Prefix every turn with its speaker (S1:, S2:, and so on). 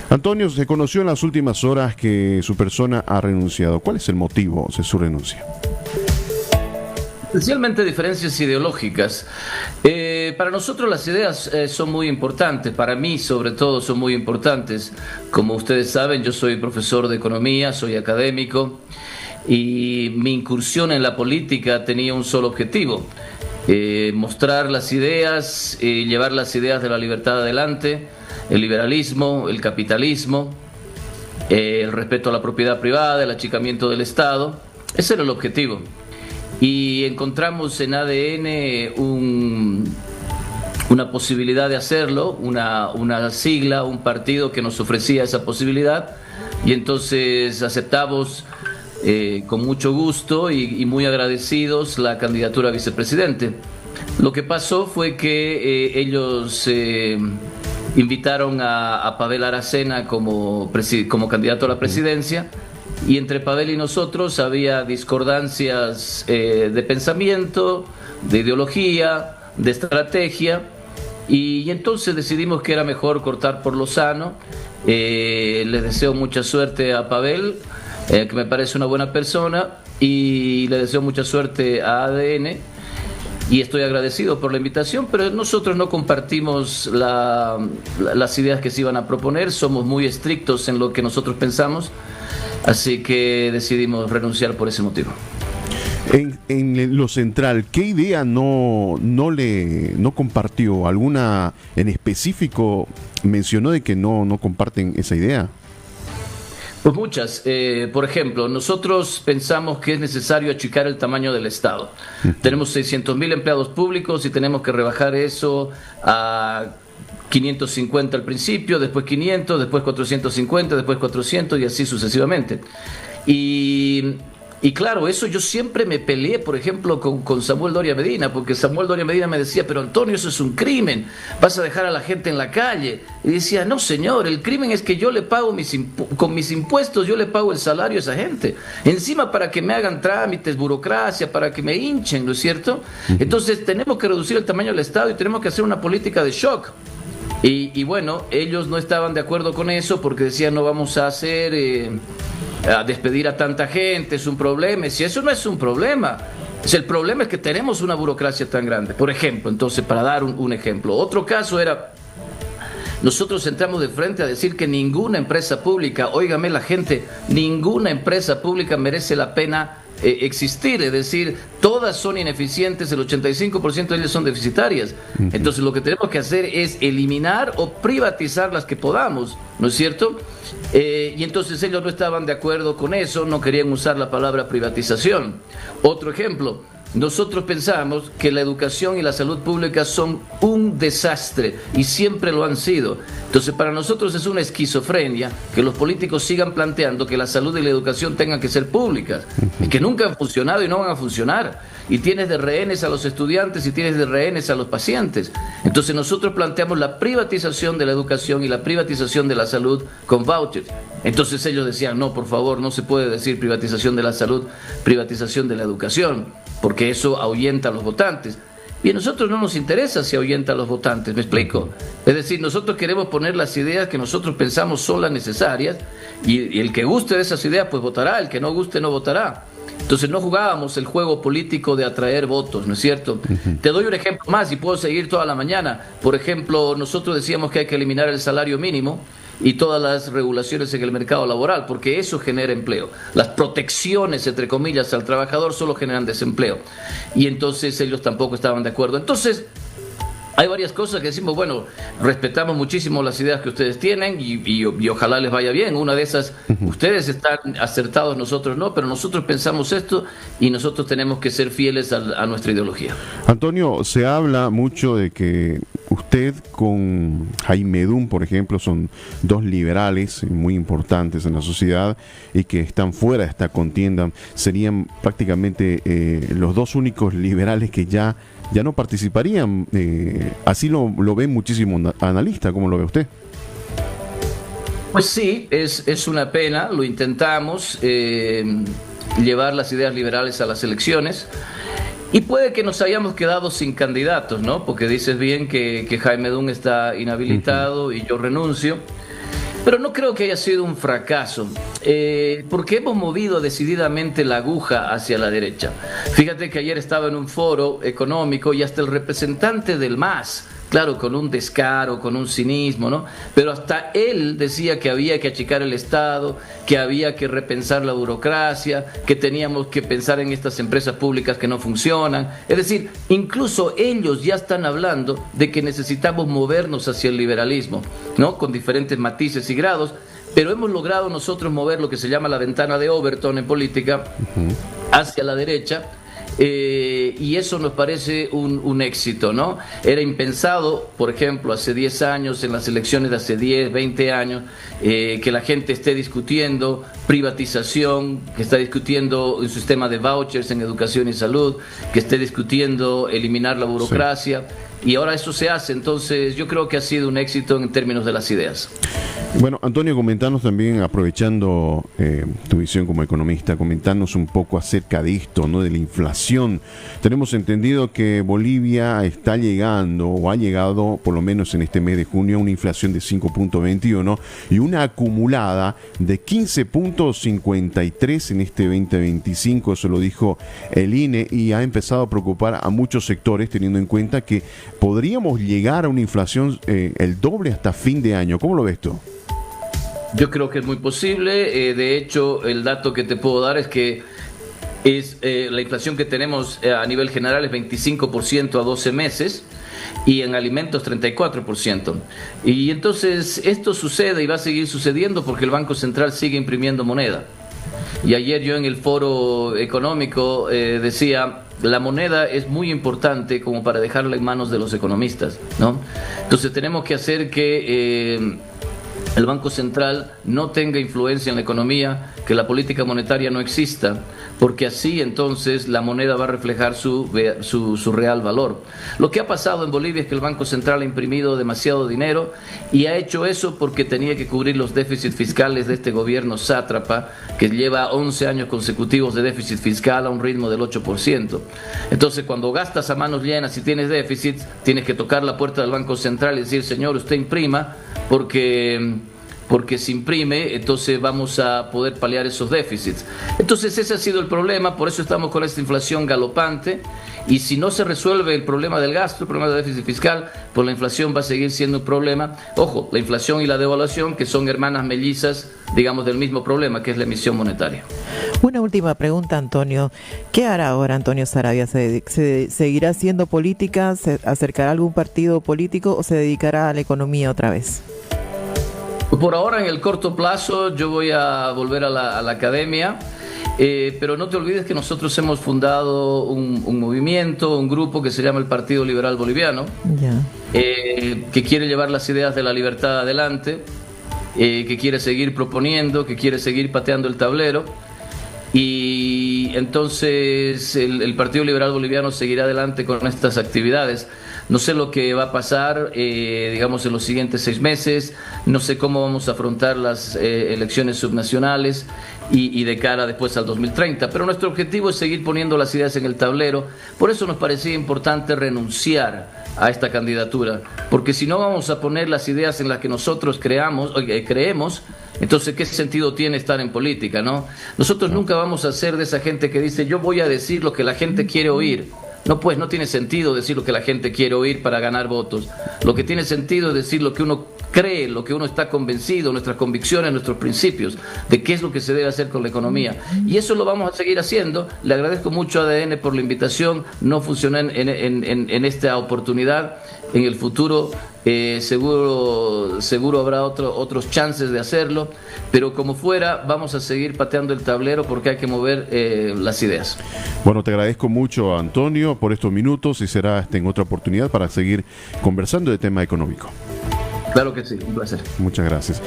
S1: Antonio, se conoció en las últimas horas que su persona ha renunciado. ¿Cuál es el motivo de su renuncia?
S2: Especialmente diferencias ideológicas. Para nosotros las ideas son muy importantes, para mí sobre todo son muy importantes. Como ustedes saben, yo soy profesor de economía, soy académico y mi incursión en la política tenía un solo objetivo: mostrar las ideas, llevar las ideas de la libertad adelante, el liberalismo, el capitalismo, el respeto a la propiedad privada, el achicamiento del Estado. Ese era el objetivo. Y encontramos en ADN una posibilidad de hacerlo, una sigla, un partido que nos ofrecía esa posibilidad, y entonces aceptamos con mucho gusto y muy agradecidos la candidatura a vicepresidente. Lo que pasó fue que ellos invitaron a Pavel Aracena como candidato a la presidencia, y entre Pavel y nosotros había discordancias de pensamiento, de ideología, de estrategia, y entonces decidimos que era mejor cortar por lo sano. Les deseo mucha suerte a Pavel, que me parece una buena persona, y le deseo mucha suerte a ADN, y estoy agradecido por la invitación, pero nosotros no compartimos las ideas que se iban a proponer, somos muy estrictos en lo que nosotros pensamos. Así que decidimos renunciar por ese motivo.
S1: En lo central, ¿qué idea no compartió? ¿Alguna en específico mencionó de que no comparten esa idea?
S2: Pues muchas. Por ejemplo, nosotros pensamos que es necesario achicar el tamaño del Estado. Tenemos 600.000 empleados públicos y tenemos que rebajar eso a 550 al principio, después 500, después 450, después 400 y así sucesivamente. Y claro, eso yo siempre me peleé, por ejemplo, con Samuel Doria Medina, porque Samuel Doria Medina me decía: pero Antonio, eso es un crimen, vas a dejar a la gente en la calle. Y decía: no señor, el crimen es que yo le pago con mis impuestos, yo le pago el salario a esa gente. Encima para que me hagan trámites, burocracia, para que me hinchen, ¿no es cierto? Entonces tenemos que reducir el tamaño del Estado y tenemos que hacer una política de shock. Y bueno, ellos no estaban de acuerdo con eso porque decían: no vamos a a despedir a tanta gente, es un problema. Y si eso no es un problema, el problema es que tenemos una burocracia tan grande. Por ejemplo, entonces, para dar un ejemplo, otro caso era: nosotros entramos de frente a decir que ninguna empresa pública, óigame la gente, ninguna empresa pública merece la pena existir, es decir, todas son ineficientes, el 85% de ellas son deficitarias. Entonces lo que tenemos que hacer es eliminar o privatizar las que podamos, ¿no es cierto? Y entonces ellos no estaban de acuerdo con eso, no querían usar la palabra privatización. Otro ejemplo: nosotros pensamos que la educación y la salud pública son un desastre y siempre lo han sido. Entonces para nosotros es una esquizofrenia que los políticos sigan planteando que la salud y la educación tengan que ser públicas, y que nunca han funcionado y no van a funcionar. Y tienes de rehenes a los estudiantes y tienes de rehenes a los pacientes. Entonces nosotros planteamos la privatización de la educación y la privatización de la salud con vouchers. Entonces ellos decían: no, por favor, no se puede decir privatización de la salud, privatización de la educación, porque eso ahuyenta a los votantes. Y a nosotros no nos interesa si ahuyenta a los votantes, ¿me explico? Es decir, nosotros queremos poner las ideas que nosotros pensamos son las necesarias, y el que guste de esas ideas pues votará, el que no guste no votará. Entonces no jugábamos el juego político de atraer votos, ¿no es cierto? Te doy un ejemplo más y puedo seguir toda la mañana. Por ejemplo, nosotros decíamos que hay que eliminar el salario mínimo y todas las regulaciones en el mercado laboral, porque eso genera empleo. Las protecciones, entre comillas, al trabajador solo generan desempleo. Y entonces ellos tampoco estaban de acuerdo. Entonces hay varias cosas que decimos: bueno, respetamos muchísimo las ideas que ustedes tienen y ojalá les vaya bien. Una de esas, ustedes están acertados, nosotros no, pero nosotros pensamos esto y nosotros tenemos que ser fieles a nuestra ideología.
S1: Antonio, se habla mucho de que usted con Jaime Dum, por ejemplo, son dos liberales muy importantes en la sociedad y que están fuera de esta contienda. Serían prácticamente los dos únicos liberales que ya no participarían. Así lo ven muchísimos analistas. ¿Cómo lo ve usted?
S2: Pues sí, es una pena. Lo intentamos, llevar las ideas liberales a las elecciones, y puede que nos hayamos quedado sin candidatos, ¿no? Porque dices bien que Jaime Dum está inhabilitado y yo renuncio. Pero no creo que haya sido un fracaso, porque hemos movido decididamente la aguja hacia la derecha. Fíjate que ayer estaba en un foro económico y hasta el representante del MAS, claro, con un descaro, con un cinismo, ¿no? Pero hasta él decía que había que achicar el Estado, que había que repensar la burocracia, que teníamos que pensar en estas empresas públicas que no funcionan. Es decir, incluso ellos ya están hablando de que necesitamos movernos hacia el liberalismo, ¿no? Con diferentes matices y grados, pero hemos logrado nosotros mover lo que se llama la ventana de Overton en política hacia la derecha. Y eso nos parece un éxito, ¿no? Era impensado, por ejemplo, hace 10 años, en las elecciones de hace 10, 20 años, que la gente esté discutiendo privatización, que está discutiendo un sistema de vouchers en educación y salud, que esté discutiendo eliminar la burocracia. Sí. Y ahora eso se hace, entonces yo creo que ha sido un éxito en términos de las ideas.
S1: Bueno, Antonio, comentanos también, aprovechando tu visión como economista, comentanos un poco acerca de esto, ¿no? De la inflación. Tenemos entendido que Bolivia está llegando, o ha llegado, por lo menos en este mes de junio, a una inflación de 5.21 y una acumulada de 15.53 en este 2025, eso lo dijo el INE, y ha empezado a preocupar a muchos sectores, teniendo en cuenta que podríamos llegar a una inflación el doble hasta fin de año. ¿Cómo lo ves tú?
S2: Yo creo que es muy posible. De hecho, el dato que te puedo dar es que la inflación que tenemos a nivel general es 25% a 12 meses y en alimentos 34%. Y entonces esto sucede y va a seguir sucediendo porque el Banco Central sigue imprimiendo moneda. Y ayer yo en el foro económico decía, la moneda es muy importante como para dejarla en manos de los economistas, ¿no? Entonces tenemos que hacer que el Banco Central no tenga influencia en la economía, que la política monetaria no exista, porque así entonces la moneda va a reflejar su real valor. Lo que ha pasado en Bolivia es que el Banco Central ha imprimido demasiado dinero y ha hecho eso porque tenía que cubrir los déficits fiscales de este gobierno sátrapa, que lleva 11 años consecutivos de déficit fiscal a un ritmo del 8%. Entonces, cuando gastas a manos llenas y tienes déficits, tienes que tocar la puerta del Banco Central y decir, señor, usted imprima, porque si imprime, entonces vamos a poder paliar esos déficits. Entonces ese ha sido el problema, por eso estamos con esta inflación galopante, y si no se resuelve el problema del gasto, el problema del déficit fiscal, pues la inflación va a seguir siendo un problema. Ojo, la inflación y la devaluación, que son hermanas mellizas, digamos, del mismo problema, que es la emisión monetaria.
S3: Una última pregunta, Antonio. ¿Qué hará ahora Antonio Saravia? ¿Se seguirá haciendo política? ¿Se acercará a algún partido político o se dedicará a la economía otra vez?
S2: Por ahora, en el corto plazo, yo voy a volver a la academia, pero no te olvides que nosotros hemos fundado un movimiento, un grupo que se llama el Partido Liberal Boliviano, que quiere llevar las ideas de la libertad adelante, que quiere seguir proponiendo, que quiere seguir pateando el tablero. Y entonces el Partido Liberal Boliviano seguirá adelante con estas actividades. No sé lo que va a pasar, digamos, en los siguientes 6 meses. No sé cómo vamos a afrontar las elecciones subnacionales y de cara después al 2030. Pero nuestro objetivo es seguir poniendo las ideas en el tablero. Por eso nos parecía importante renunciar a esta candidatura. Porque si no vamos a poner las ideas en las que nosotros creemos, entonces, ¿qué sentido tiene estar en política, no? Nosotros nunca vamos a ser de esa gente que dice, yo voy a decir lo que la gente quiere oír. No, pues, no tiene sentido decir lo que la gente quiere oír para ganar votos. Lo que tiene sentido es decir lo que uno cree, lo que uno está convencido, nuestras convicciones, nuestros principios, de qué es lo que se debe hacer con la economía. Y eso lo vamos a seguir haciendo. Le agradezco mucho a ADN por la invitación. No funcionó en esta oportunidad. En el futuro seguro habrá otros chances de hacerlo, pero como fuera, vamos a seguir pateando el tablero porque hay que mover las ideas.
S1: Bueno, te agradezco mucho, Antonio, por estos minutos y será hasta en otra oportunidad para seguir conversando de tema económico.
S2: Claro que sí, un placer.
S1: Muchas gracias.